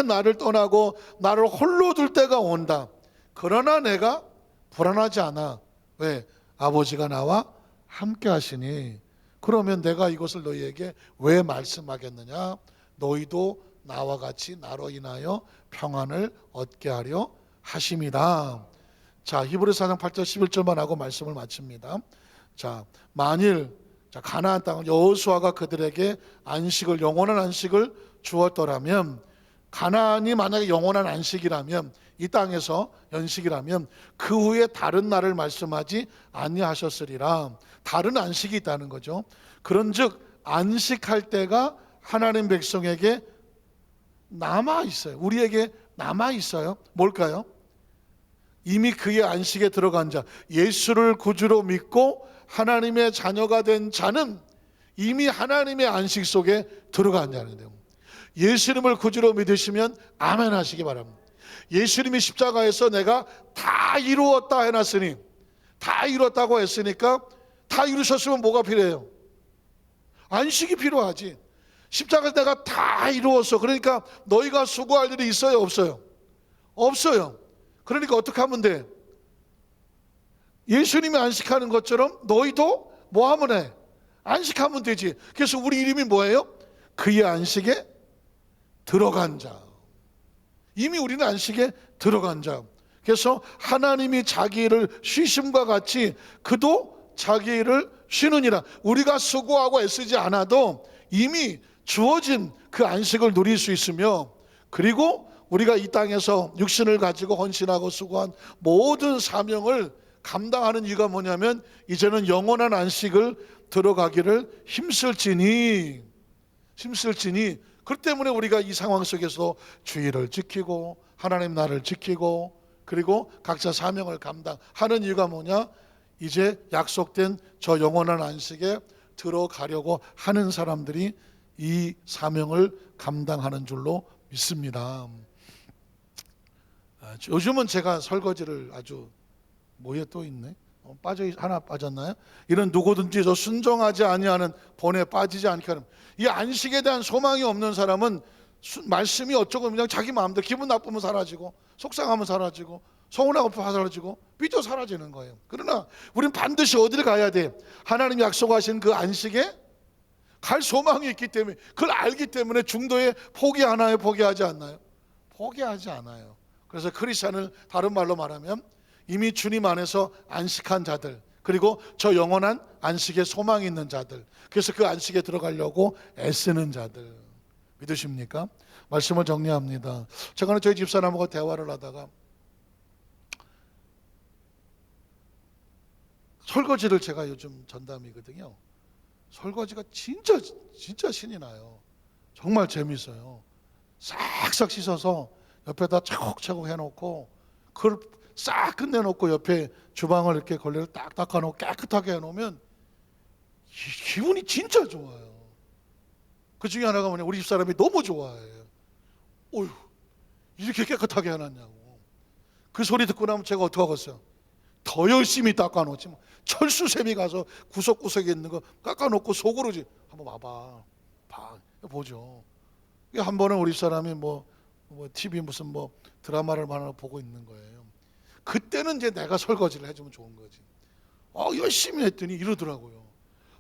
나를 떠나고 나를 홀로 둘 때가 온다. 그러나 내가 불안하지 않아. 왜? 아버지가 나와 함께 하시니. 그러면 내가 이것을 너희에게 왜 말씀하겠느냐? 너희도 나와 같이 나로 인하여 평안을 얻게 하려 하심이다. 자, 히브리서 4장 8절 11절만 하고 말씀을 마칩니다. 자, 만일 가나안 땅 여호수아가 그들에게 안식을, 영원한 안식을 주었더라면, 가나안이 만약에 영원한 안식이라면, 이 땅에서 연식이라면 그 후에 다른 날을 말씀하지 아니하셨으리라. 다른 안식이 있다는 거죠. 그런즉 안식할 때가 하나님 백성에게 남아 있어요. 우리에게 남아 있어요. 뭘까요? 이미 그의 안식에 들어간 자, 예수를 구주로 믿고 하나님의 자녀가 된 자는 이미 하나님의 안식 속에 들어간 자인데요. 예수님을 구주로 믿으시면 아멘 하시기 바랍니다. 예수님이 십자가에서 내가 다 이루었다 해놨으니, 다 이뤘다고 했으니까, 다 이루셨으면 뭐가 필요해요? 안식이 필요하지. 십자가에서 내가 다 이루었어. 그러니까 너희가 수고할 일이 있어요, 없어요? 없어요. 그러니까 어떻게 하면 돼? 예수님이 안식하는 것처럼 너희도 뭐 하면 해? 안식하면 되지. 그래서 우리 이름이 뭐예요? 그의 안식에 들어간 자. 이미 우리는 안식에 들어간 자. 그래서 하나님이 자기 일을 쉬심과 같이 그도 자기 일을 쉬느니라. 우리가 수고하고 애쓰지 않아도 이미 주어진 그 안식을 누릴 수 있으며, 그리고 우리가 이 땅에서 육신을 가지고 헌신하고 수고한 모든 사명을 감당하는 이유가 뭐냐면, 이제는 영원한 안식을 들어가기를 힘쓸지니. 그렇기 때문에 우리가 이 상황 속에서 주의를 지키고 하나님 나라를 지키고 그리고 각자 사명을 감당하는 이유가 뭐냐? 이제 약속된 저 영원한 안식에 들어가려고 하는 사람들이 이 사명을 감당하는 줄로 믿습니다. 요즘은 제가 설거지를 아주, 뭐에 또 있네? 하나 빠졌나요? 이런 누구든지 저 순종하지 아니하는 본에 빠지지 않게 하는, 이 안식에 대한 소망이 없는 사람은 말씀이 어쩌고 그냥 자기 마음대로, 기분 나쁘면 사라지고, 속상하면 사라지고, 서운하고 사라지고, 삐져 사라지는 거예요. 그러나 우리는 반드시 어디를 가야 돼? 하나님이 약속하신 그 안식에 갈 소망이 있기 때문에, 그걸 알기 때문에 중도에 포기하나요? 포기하지 않나요? 포기하지 않아요. 그래서 크리스찬을 다른 말로 말하면 이미 주님 안에서 안식한 자들, 그리고 저 영원한 안식에 소망이 있는 자들, 그래서 그 안식에 들어가려고 애쓰는 자들. 믿으십니까? 말씀을 정리합니다. 제가 저희 집사람하고 대화를 하다가 설거지를, 제가 요즘 전담이거든요. 설거지가 진짜 신이 나요. 정말 재밌어요. 싹싹 씻어서 옆에다 차곡차곡 해놓고, 그걸 싹 끝내놓고 옆에 주방을 이렇게 걸레를 딱 닦아놓고 깨끗하게 해놓으면 기분이 진짜 좋아요. 그 중에 하나가 뭐냐, 우리 집사람이 너무 좋아해요. 어휴, 이렇게 깨끗하게 해놨냐고. 그 소리 듣고 나면 제가 어떻게 하겠어요? 더 열심히 닦아놓지. 철수세미 가서 구석구석에 있는 거 깎아놓고 속으로 한번 와봐, 보죠. 한 번은 우리 사람이 뭐 TV 무슨 드라마를 하나 보고 있는 거예요. 그때는 이제 내가 설거지를 해주면 좋은 거지. 열심히 했더니 이러더라고요.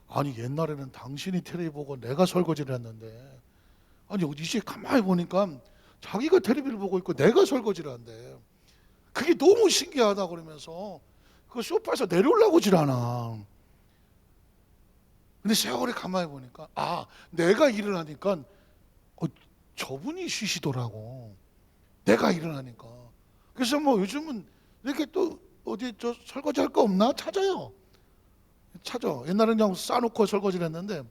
아니, 옛날에는 당신이 텔레비 보고 내가 설거지를 했는데, 아니 이제 가만히 보니까 자기가 텔레비를 보고 있고 내가 설거지를 한대. 그게 너무 신기하다 그러면서 그 소파에서 내려오려고 질 않아. 근데 세월이 가만히 보니까 내가 일을 하니까 저분이 쉬시더라고. 내가 일을 하니까. 그래서 요즘은 이렇게 또 어디 설거지 할 거 없나 찾아요. 옛날에는 그냥 싸놓고 설거지를 했는데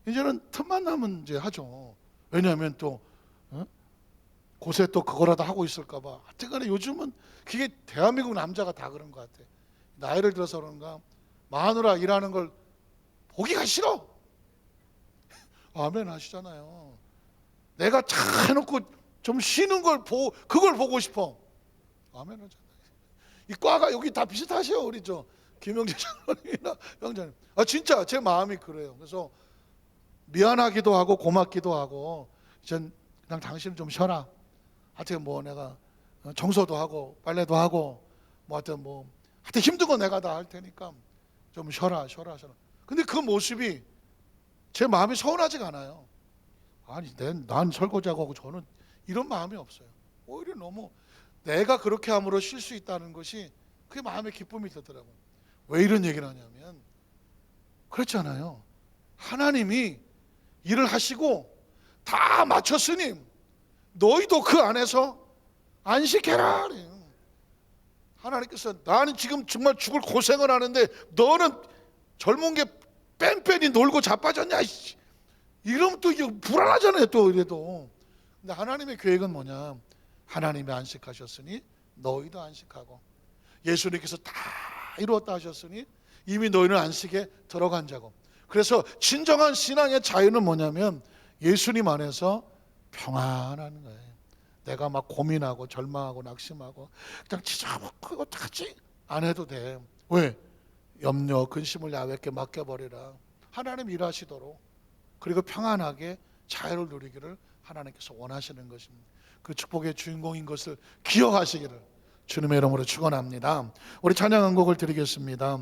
이제는 틈만 나면 이제 하죠. 왜냐하면 또 곳에 또 그거라도 하고 있을까 봐. 하여튼간에 요즘은 그게 대한민국 남자가 다 그런 것 같아. 나이를 들어서 그런가 마누라 일하는 걸 보기가 싫어. 아멘 하시잖아요. 내가 잘 해놓고 좀 쉬는 걸 그걸 보고 싶어. 아멘 하잖아요. 이 과가 여기 다 비슷하셔. 우리 김영재 장로님이나 영자님. 진짜 제 마음이 그래요. 그래서 미안하기도 하고 고맙기도 하고, 전 그냥 당신은 좀 쉬어라. 하여튼 내가 청소도 하고 빨래도 하고 하여튼 힘든 거 내가 다 할 테니까 좀 쉬어라. 근데 그 모습이 제 마음이 서운하지가 않아요. 아니, 난 설거지하고 하고 저는 이런 마음이 없어요. 오히려 너무 내가 그렇게 함으로 쉴 수 있다는 것이 그게 마음의 기쁨이 되더라고요. 왜 이런 얘기를 하냐면 그렇잖아요. 하나님이 일을 하시고 다 마쳤으니 너희도 그 안에서 안식해라. 하나님께서 나는 지금 정말 죽을 고생을 하는데 너는 젊은 게 뺑뺑이 놀고 자빠졌냐. 이러면 또 불안하잖아요. 또 이래도. 근데 하나님의 계획은 뭐냐? 하나님이 안식하셨으니 너희도 안식하고, 예수님께서 다 이루었다 하셨으니 이미 너희는 안식에 들어간 자고. 그래서 진정한 신앙의 자유는 뭐냐면 예수님 안에서 평안한 거예요. 내가 막 고민하고 절망하고 낙심하고 그냥 진짜 그거 어떡하지? 안 해도 돼. 왜? 염려 근심을 야외께 맡겨버리라. 하나님 일하시도록, 그리고 평안하게 자유를 누리기를 하나님께서 원하시는 것입니다. 그 축복의 주인공인 것을 기억하시기를 주님의 이름으로 축원합니다. 우리 찬양 한 곡을 드리겠습니다.